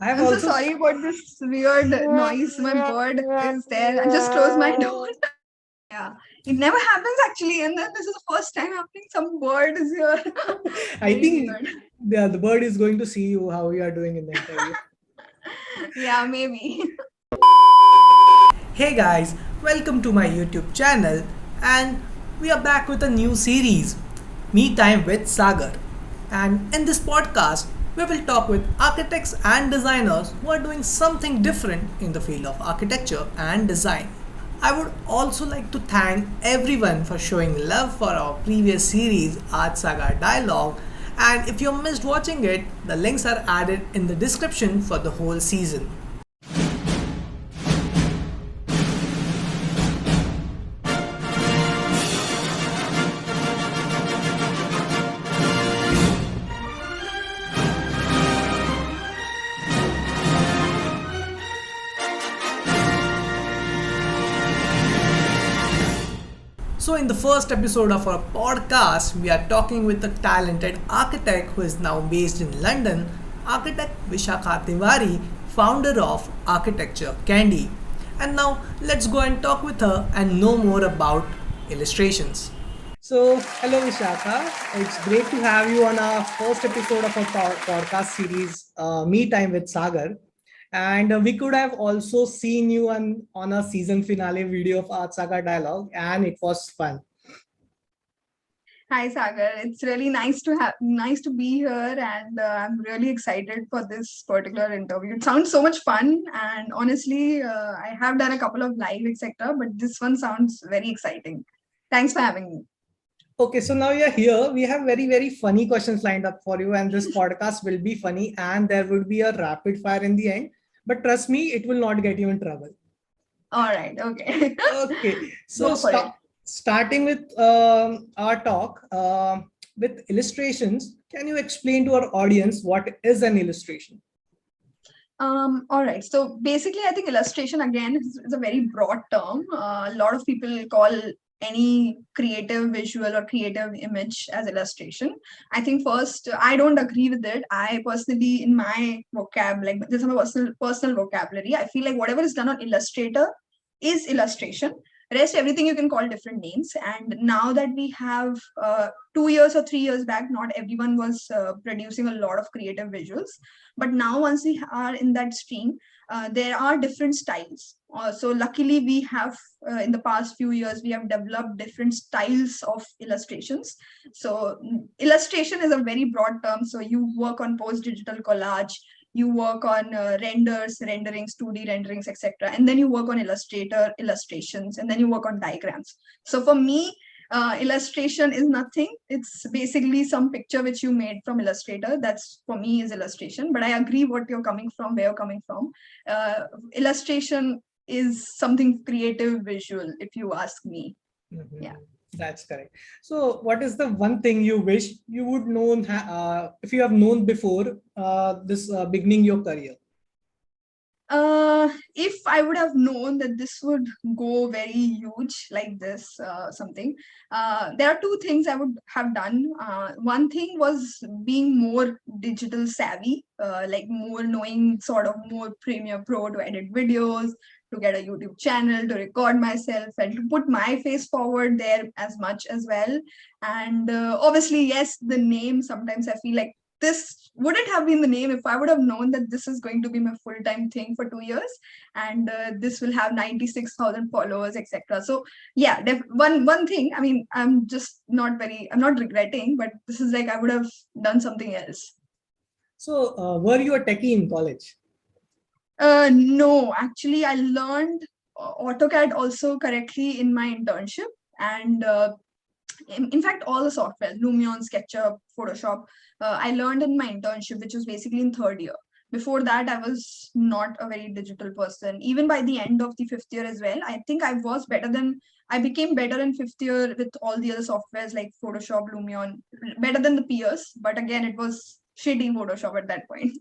I have I'm so also sorry about this weird noise. My bird is there. I just closed my door. Yeah, it never happens actually, and then this is the first time happening. Some bird is here. I Very think weird. the bird is going to see you how you are doing in the interview. Yeah, maybe. Hey guys, welcome to my YouTube channel, and we are back with a new series, MeTime with Sagar. And in this podcast, we will talk with architects and designers who are doing something different in the field of architecture and design. I would also like to thank everyone for showing love for our previous series, Art Saga Dialogue. And if you missed watching it, the links are added in the description for the whole season. So, in the first episode of our podcast, we are talking with a talented architect who is now based in London, architect Vishakha Tiwari, founder of Architecture Candy. And now, let's go and talk with her and know more about illustrations. So, hello Vishakha. It's great to have you on our first episode of our podcast series, Me Time with Sagar. And we could have also seen you on a season finale video of Art Saga Dialogue, and it was fun. Hi, Sagar. It's really nice to be here, and I'm really excited for this particular interview. It sounds so much fun, and honestly, I have done a couple of live, etc., but this one sounds very exciting. Thanks for having me. Okay, so now you're here. We have very, very funny questions lined up for you, and this podcast will be funny, and there will be a rapid fire in the end. But trust me, it will not get you in trouble. All right. Okay. Okay, so Go for it. starting with our talk with illustrations, can you explain to our audience what is an illustration? All right. So basically, I think illustration again is a very broad term. A lot of people call any creative visual or creative image as illustration. I think first, I don't agree with it. I personally, in my vocab, like this is my personal vocabulary. I feel like whatever is done on Illustrator is illustration. Rest everything you can call different names. And now that we have 2 years or 3 years back, not everyone was producing a lot of creative visuals, but now once we are in that stream, there are different styles. So luckily we have in the past few years we have developed different styles of illustrations. So illustration is a very broad term. So you work on post digital collage, you work on renderings, 2D renderings, etc., and then you work on Illustrator illustrations, and then you work on diagrams. So for me, illustration is nothing. It's basically some picture which you made from Illustrator. That's for me is illustration. But I agree what you're coming from, where you're coming from. Illustration is something creative visual, if you ask me. Yeah. Mhm. That's correct. So, what is the one thing you wish you would known if you have known before this beginning your career? If I would have known that this would go very huge like this, something, there are two things I would have done. One thing was being more digital savvy, like more knowing sort of more Premiere Pro to edit videos, to get a YouTube channel, to record myself, and to put my face forward there as much as well. And obviously, yes, the name sometimes I feel like this wouldn't have been the name if I would have known that this is going to be my full-time thing for 2 years, and this will have 96,000 followers, etc. So yeah, one thing. I mean, I'm not regretting, but this is like I would have done something else. So, were you a techie in college? No, actually, I learned AutoCAD also correctly in my internship, and in fact all the software, Lumion, SketchUp, Photoshop, I learned in my internship, which was basically in third year. Before that I was not a very digital person. Even by the end of the fifth year as well, I think I became better in fifth year with all the other softwares like Photoshop, Lumion, better than the peers, but again it was shitty Photoshop at that point.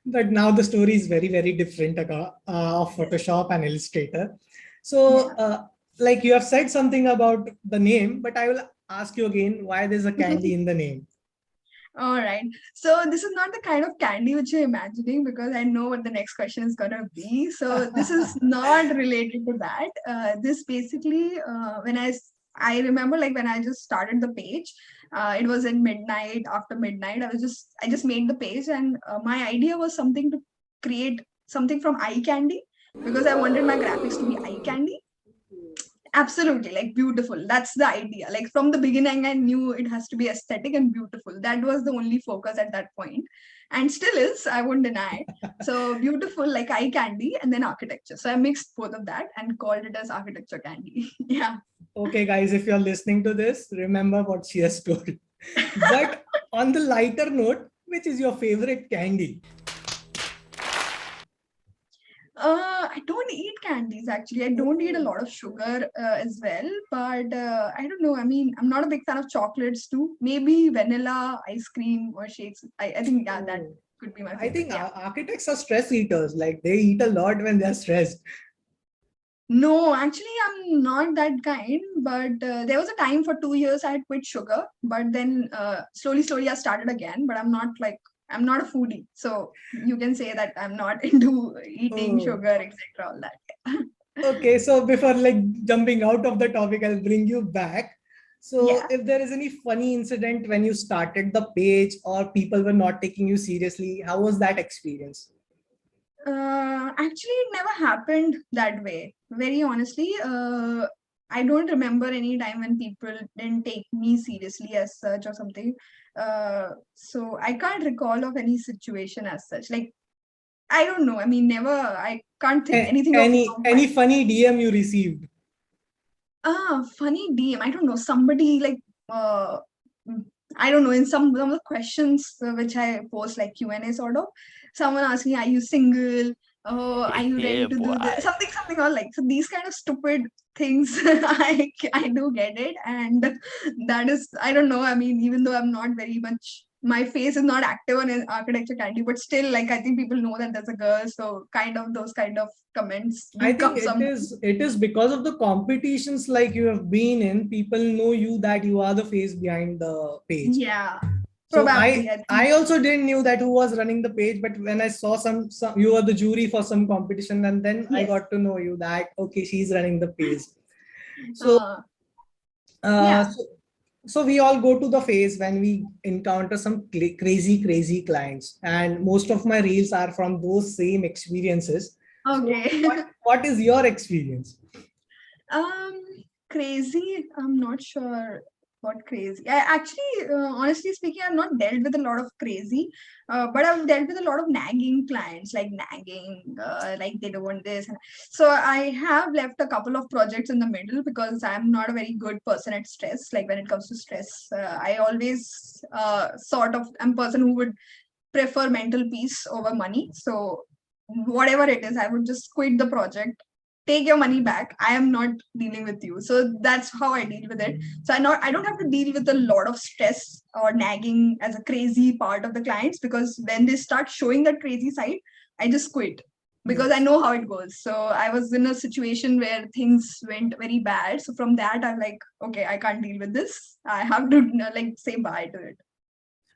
But now the story is very, very different of Photoshop and Illustrator. So, Yeah. like you have said something about the name, but I will ask you again why there's a candy in the name. All right. So this is not the kind of candy which you're imagining because I know what the next question is gonna be. So this is not related to that. This basically, I remember like when I just started the page, it was at midnight. After midnight, I just made the page, and my idea was something to create something from eye candy because I wanted my graphics to be eye candy. Absolutely, like beautiful. That's the idea. Like from the beginning, I knew it has to be aesthetic and beautiful. That was the only focus at that point, and still is. I won't deny it. So beautiful, like eye candy, and then architecture. So I mixed both of that and called it as architecture candy. Yeah. Okay, guys, if you're listening to this, remember what she has told. But on the lighter note, which is your favorite candy? I don't eat candies actually. I don't eat a lot of sugar as well. But I don't know. I mean, I'm not a big fan of chocolates too. Maybe vanilla ice cream or shakes. I think yeah, that Oh, could be my I favorite. think Yeah. architects are stress eaters. Like they eat a lot when they're stressed. No, actually, I'm not that kind. But there was a time for 2 years I had quit sugar. But then slowly, I started again. But I'm not a foodie. So you can say that I'm not into eating Oh, sugar, etc. All that. okay. So before like jumping out of the topic, I'll bring you back. So Yeah. if there is any funny incident when you started the page or people were not taking you seriously, how was that experience? Actually, it never happened that way. Very honestly, I don't remember any time when people didn't take me seriously as such or something. So I can't recall of any situation as such. Like I don't know. I mean, never. I can't think anything of Any funny DM you received? funny DM. I don't know. Somebody like uh, mm, I don't know. In some of the questions which I post like Q&A sort of, someone asking, "Are you single? Oh, are you ready Yeah, to do this?" boy. Something or like so. These kind of stupid things, I do get it, and that is I don't know. I mean, even though I'm not very much. My face is not active on an architecture candy, but still, like I think people know that there's a girl, so kind of those kind of comments I do think come sometimes. it is because of the competitions like you have been in, people know you that you are the face behind the page. Yeah, So probably. I think I also didn't knew that who was running the page, but when I saw some you were the jury for some competition, and then I yes. got to know you that okay, she's running the page. So Uh, uh, yeah. so, so we all go to the phase when we encounter some crazy clients, and most of my reels are from those same experiences. So Okay. what is your experience? um, Crazy. I'm not sure what crazy. I actually, honestly speaking, I've not dealt with a lot of crazy, but I've dealt with a lot of nagging clients, like nagging, like they don't want this. So I have left a couple of projects in the middle because I'm not a very good person at stress. Like when it comes to stress, I always sort of am a person who would prefer mental peace over money. So whatever it is, I would just quit the project, take your money back. I am not dealing with you. So that's how I deal with it. So I don't have to deal with a lot of stress or nagging as a crazy part of the clients because when they start showing that crazy side, I just quit because I Yes. know how it goes. So I was in a situation where things went very bad. So from that, I'm like, okay, I can't deal with this. I have to like say bye to it.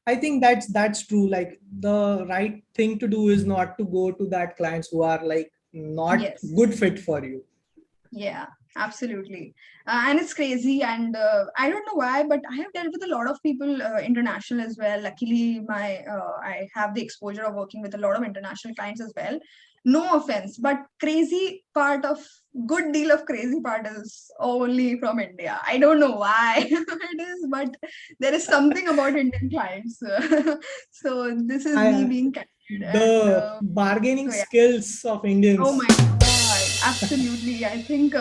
I think that's true. Like the right thing to do is not to go to that clients who are like not Yes. good fit for you. Yeah, absolutely. And it's crazy. And I don't know why, but I have dealt with a lot of people international as well. Luckily, I have the exposure of working with a lot of international clients as well. No offense, but crazy part of good deal of crazy part is only from India. I don't know why it is, but there is something about Indian clients. So this is me I being candid. And the bargaining so yeah. skills of Oh Indians. my God, absolutely. I think,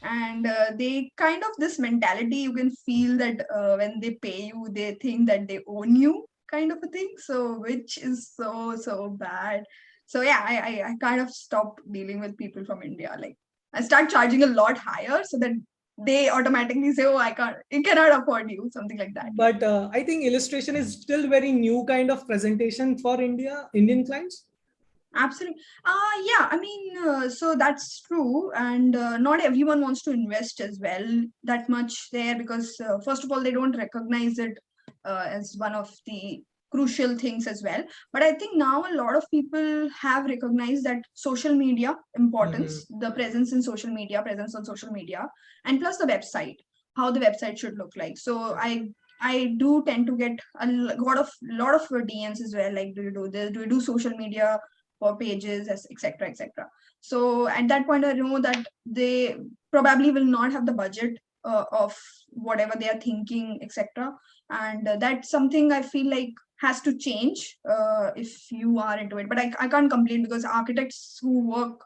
and they kind of this mentality you can feel that when they pay you, they think that they own you, kind of a thing. So, which is so bad. So, yeah, I kind of stopped dealing with people from India. Like, I start charging a lot higher so that they automatically say, oh, I cannot afford you, something like that. Yeah. But I think illustration is still very new kind of presentation for Indian clients. Absolutely. Yeah, I mean, so that's true. And not everyone wants to invest as well that much there because, first of all, they don't recognize it as one of the crucial things as well. But I think now a lot of people have recognized that social media Mm-hmm. importance, the presence in social media, presence on social media, and plus the website, how the website should look like. So I do tend to get a lot of DMs as well, like, do you do this, do you do social media for pages, etc., etc. So at that point I know that they probably will not have the budget of whatever they are thinking, etc. And that's something I feel like has to change if you are into it. But I can't complain, because architects who work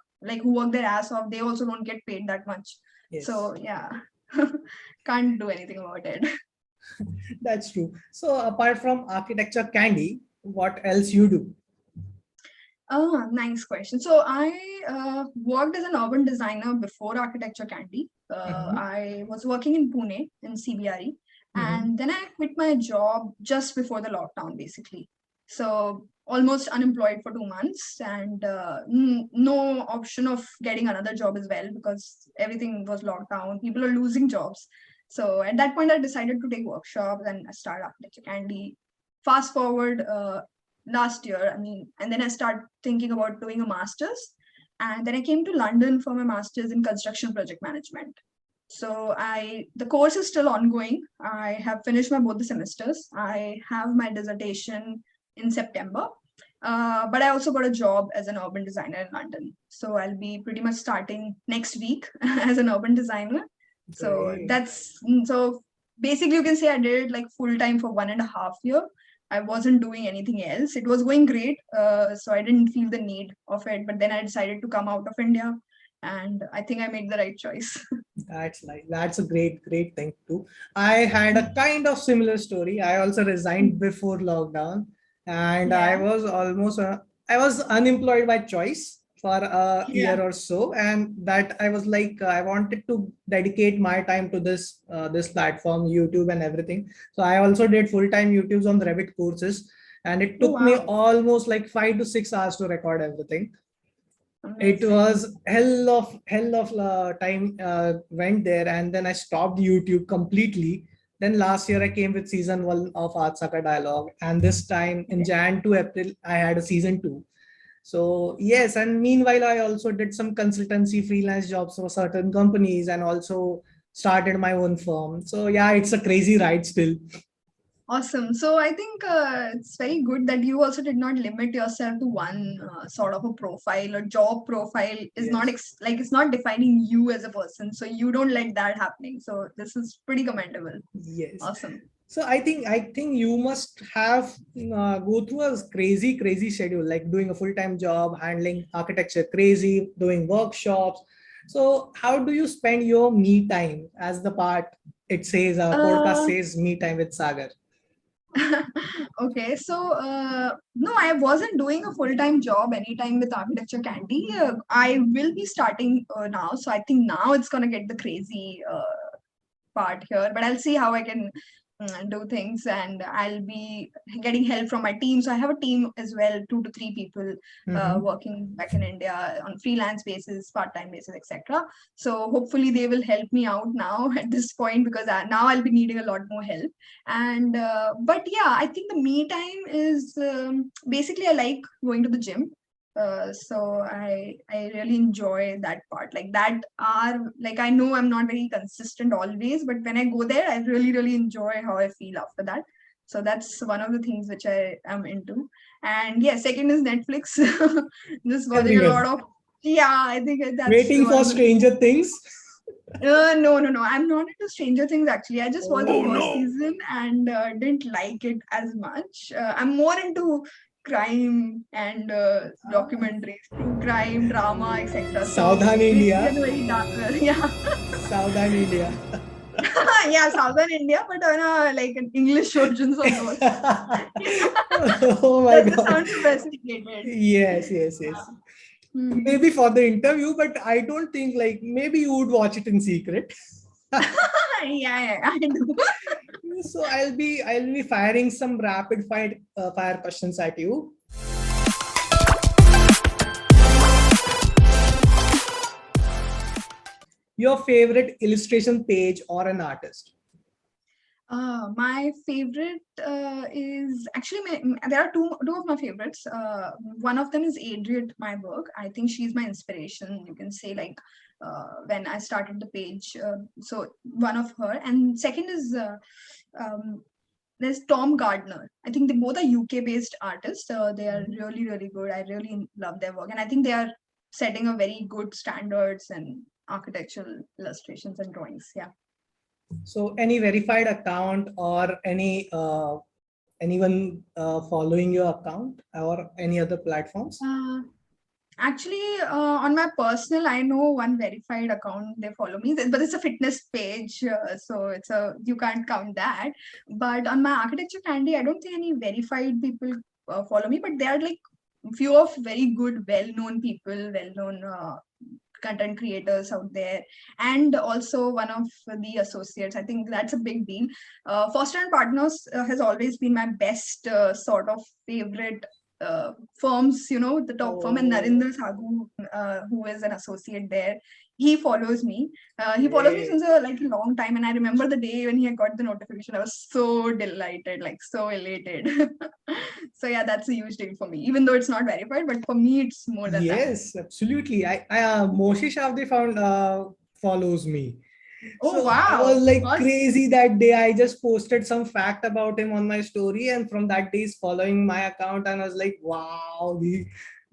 their ass off, they also don't get paid that much. Yes, So yeah, can't do anything about it. that's true. So apart from architecture candy, what else you do? Oh, nice question. So I worked as an urban designer before Architecture Candy. Mm-hmm. I was working in Pune in CBRE, Mm-hmm. and then I quit my job just before the lockdown, basically. So almost unemployed for 2 months, and no option of getting another job as well, because everything was locked down. People are losing jobs. So at that point, I decided to take workshops and start Architecture Candy. Fast forward last year, I mean, and then I started thinking about doing a master's. And then I came to London for my master's in construction project management. So the course is still ongoing. I have finished my both the semesters. I have my dissertation in September. But I also got a job as an urban designer in London. So I'll be pretty much starting next week as an urban designer. So Great. so basically you can say I did it like full time for 1.5 year. I wasn't doing anything else. It was going great. So I didn't feel the need of it. But then I decided to come out of India, and I think I made the right choice. That's a great thing too. I had a kind of similar story. I also resigned before lockdown, and Yeah. I was unemployed by choice for a Yeah. year or so, and that I was like I wanted to dedicate my time to this platform, YouTube and everything. So I also did full time YouTubes on the Revit courses, and it Oh, took me wow. almost like 5 to 6 hours to record everything. It Amazing. was hell of time went there, and then I stopped YouTube completely. Then last year I came with season 1 of Art Sagar Dialogue, and this time in Okay. Jan to April I had a season 2. So yes, and meanwhile I also did some consultancy freelance jobs for certain companies, and also started my own firm. So yeah, it's a crazy ride still. Awesome. So I think it's very good that you also did not limit yourself to one sort of a profile or job profile. Is not Yes. like it's not defining you as a person. So you don't let that happening. So this is pretty commendable. Yes. Awesome. So I think you must have go through a crazy schedule, like doing a full-time job, handling architecture crazy, doing workshops. So how do you spend your me time, as the part it says, podcast Uh, says me time with Sagar? okay, so no, I wasn't doing a full-time job anytime with Architecture Candy. I will be starting now, so I think now it's gonna get the crazy part here, but I'll see how I can do things, and I'll be getting help from my team. So I have a team as well, 2 to 3 people Mm-hmm. working back in India on freelance basis, part-time basis, etc. So hopefully they will help me out now at this point, because now I'll be needing a lot more help. And but yeah, I think the me time is basically I like going to the gym. So I really enjoy that part. Like that are like, I know I'm not very consistent always, but when I go there, I really enjoy how I feel after that. So that's one of the things which I am into. And yeah, second is Netflix. Just watching a lot Everyone of, yeah, I think that's waiting one for of the Stranger Things. no. I'm not into Stranger Things actually. I just watched the Oh first no! season and didn't like it as much. I'm more into crime and Ah, documentaries, true crime, drama, etc. So Southern basically, India, I'm very darker. Yeah, Southern India. yeah, Southern India, but like an English versions of those. Oh my Doesn't god. sound sophisticated. Yes. Hmm. Maybe for the interview, but I don't think, like, maybe you would watch it in secret. Yeah, I do. So I'll be firing some rapid fire questions at you. Your favorite illustration page or an artist? My favorite is actually there are two of my favorites. One of them is Adriet my work. I think she's my inspiration. You can say like when I started the page. So one of her, and second is there's Tom Gardner. I think they both are UK based artists. They are really good. I really love their work, and I think they are setting a very good standards and architectural illustrations and drawings. Yeah. So any verified account or anyone following your account or any other platforms? Actually, on my personal, I know one verified account they follow me, but it's a fitness page, so you can't count that. But on my architecture candy, I don't think any verified people follow me, but there are like few of very good, well-known people, well-known content creators out there, and also one of the associates. I think that's a big deal. Foster and Partners has always been my best sort of favorite firms, the top firm, and Narendra Sagu, who is an associate there, he follows me. He follows me Great. since a long time, and I remember the day when he had got the notification. I was so delighted, like so elated. So yeah, that's a huge deal for me, even though it's not verified. But for me, it's more than that. Yes, absolutely. I Moshe Shavde found follows me. Oh So I was wow! like Awesome. crazy that day. I just posted some fact about him on my story, and from that day, he's following my account, and I was like, wow.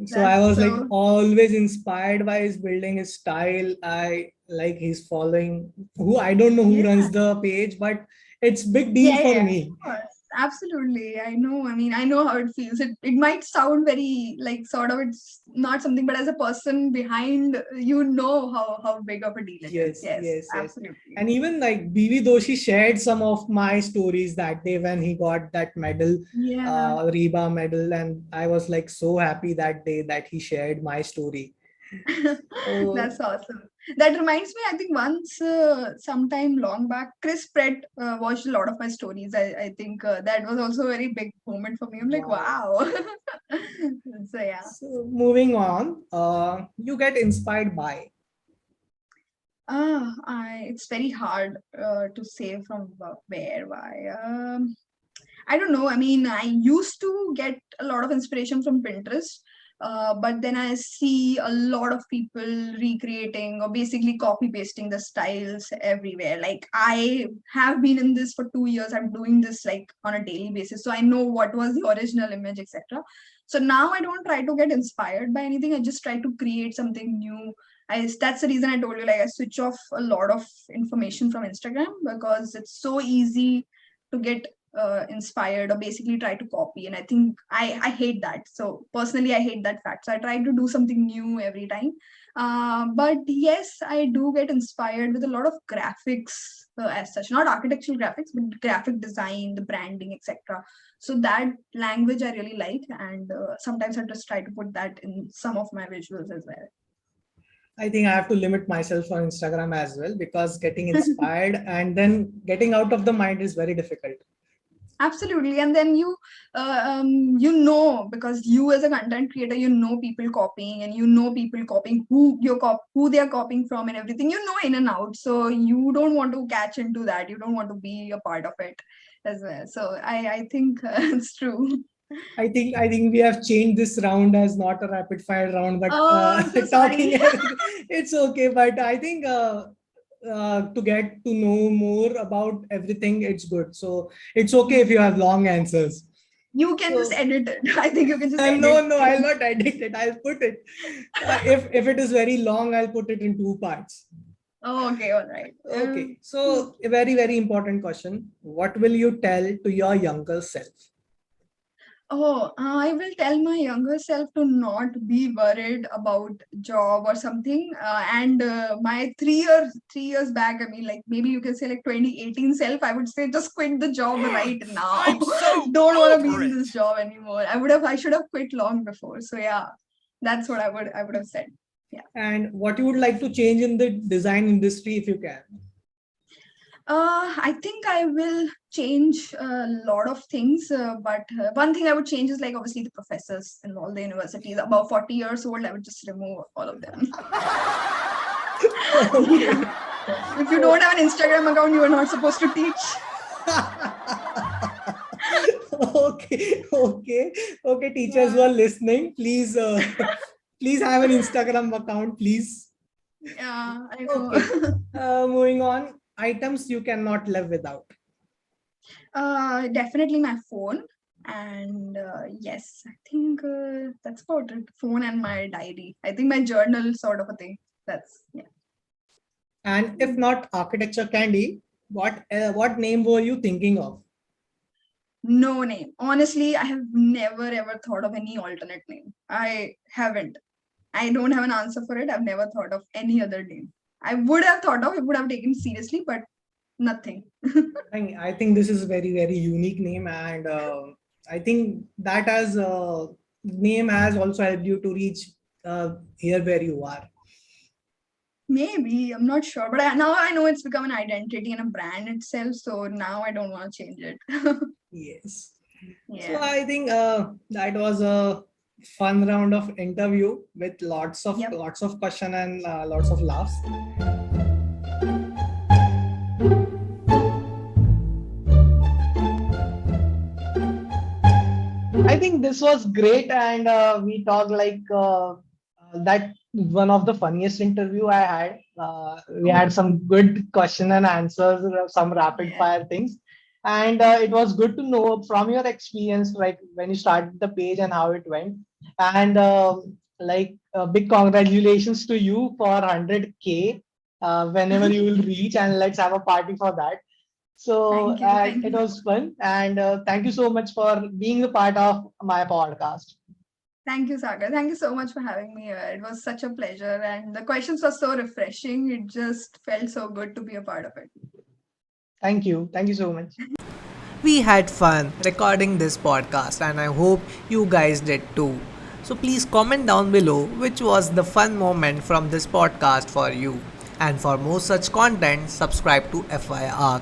So I That's was like so always inspired by his building, his style. I like he's following who I don't know who yeah. runs the page, but it's big deal Yeah, for yeah, me. of course. Absolutely. I know. I mean, I know how it feels. It might sound very like sort of it's not something, but as a person behind, how big of a deal it is. Yes, Yes, yes, yes. absolutely. And even like BV Doshi shared some of my stories that day when he got that medal, Yeah. Reba medal, and I was like so happy that day that he shared my story. So That's awesome. That reminds me, I think once, sometime long back, Chris Pratt watched a lot of my stories. I think that was also a very big moment for me. I'm like, wow. wow. So yeah. So moving on, you get inspired by. It's very hard to say from where, why. I don't know. I mean, I used to get a lot of inspiration from Pinterest, but then I see a lot of people recreating or basically copy pasting the styles everywhere. Like, I have been in this for 2 years. I'm doing this like on a daily basis, so I know what was the original image, etc. So now I don't try to get inspired by anything. I just try to create something new. That's the reason I told you, like, I switch off a lot of information from Instagram because it's so easy to get inspired or basically try to copy. And I think I hate that. So personally, I hate that fact. So I try to do something new every time. But yes, I do get inspired with a lot of graphics as such, not architectural graphics, but graphic design, the branding, etc. So that language I really like, and sometimes I just try to put that in some of my visuals as I think I have to limit myself on Instagram as well because getting inspired and then getting out of the mind is very difficult. Absolutely. And then because you as a content creator, people copying, and people copying who they are copying from and everything, in and out. So you don't want to catch into that. You don't want to be a part of it as well. So I think it's true. I think we have changed this round as not a rapid fire round, but Oh, I'm so talking sorry. it's okay. But I think to get to know more about everything, it's good. So it's okay if you have long answers. You can just So edit it. I think you can just no, edit no, I'll it. not edit it. I'll put it. If it is very long, I'll put it in two parts. Oh, okay, all right. Okay. So a very important question. What will you tell to your younger self? Oh, I will tell my younger self to not be worried about job or something. And my 3 years back, I mean, like maybe you can say like 2018 self, I would say just quit the job right now. I'm so Don't want to be over in this it. job anymore. I should have quit long before. So yeah, that's what I would have said. Yeah. And what you would like to change in the design industry if you can? I think I will change a lot of things, but one thing I would change is like obviously the professors in all the universities above 40 years old. I would just remove all of them. Okay. Yeah. If you don't have an Instagram account, you are not supposed to teach. Okay. Teachers who Yeah. are listening, please, please have an Instagram account, please. Yeah, I Okay. know. Moving on. Items you cannot live without. Definitely my phone. And yes, I think that's about it. Phone and my diary. I think my journal sort of a thing. That's yeah. And if not architecture candy, what name were you thinking of? No name. Honestly, I have never ever thought of any alternate name. I haven't. I don't have an answer for it. I've never thought of any other name. I would have thought of it, would have taken seriously, but nothing. I think this is very very unique name, and I think that as name has also helped you to reach here where you are. Maybe, I'm not sure. But now I know it's become an identity and a brand itself. So now I don't want to change it. Yes. So Yeah. I think that was a fun round of interview with Yep. lots of question and lots of laughs. I think this was great, and we talked like that one of the funniest interview I had. We Oh, had some good question and answers, some rapid yeah. fire things, and it was good to know from your experience, like when you started the page and how it went. And like big congratulations to you for 100K. Whenever you will reach, and let's have a party for that. So Thank you. Thank it you. was fun, and thank you so much for being a part of my podcast. Thank you, Sagar. Thank you so much for having me here. It was such a pleasure. And the questions were so refreshing. It just felt so good to be a part of it. Thank you so much. We had fun recording this podcast, and I hope you guys did too. So please comment down below which was the fun moment from this podcast for you. And for more such content, subscribe to f.y.i.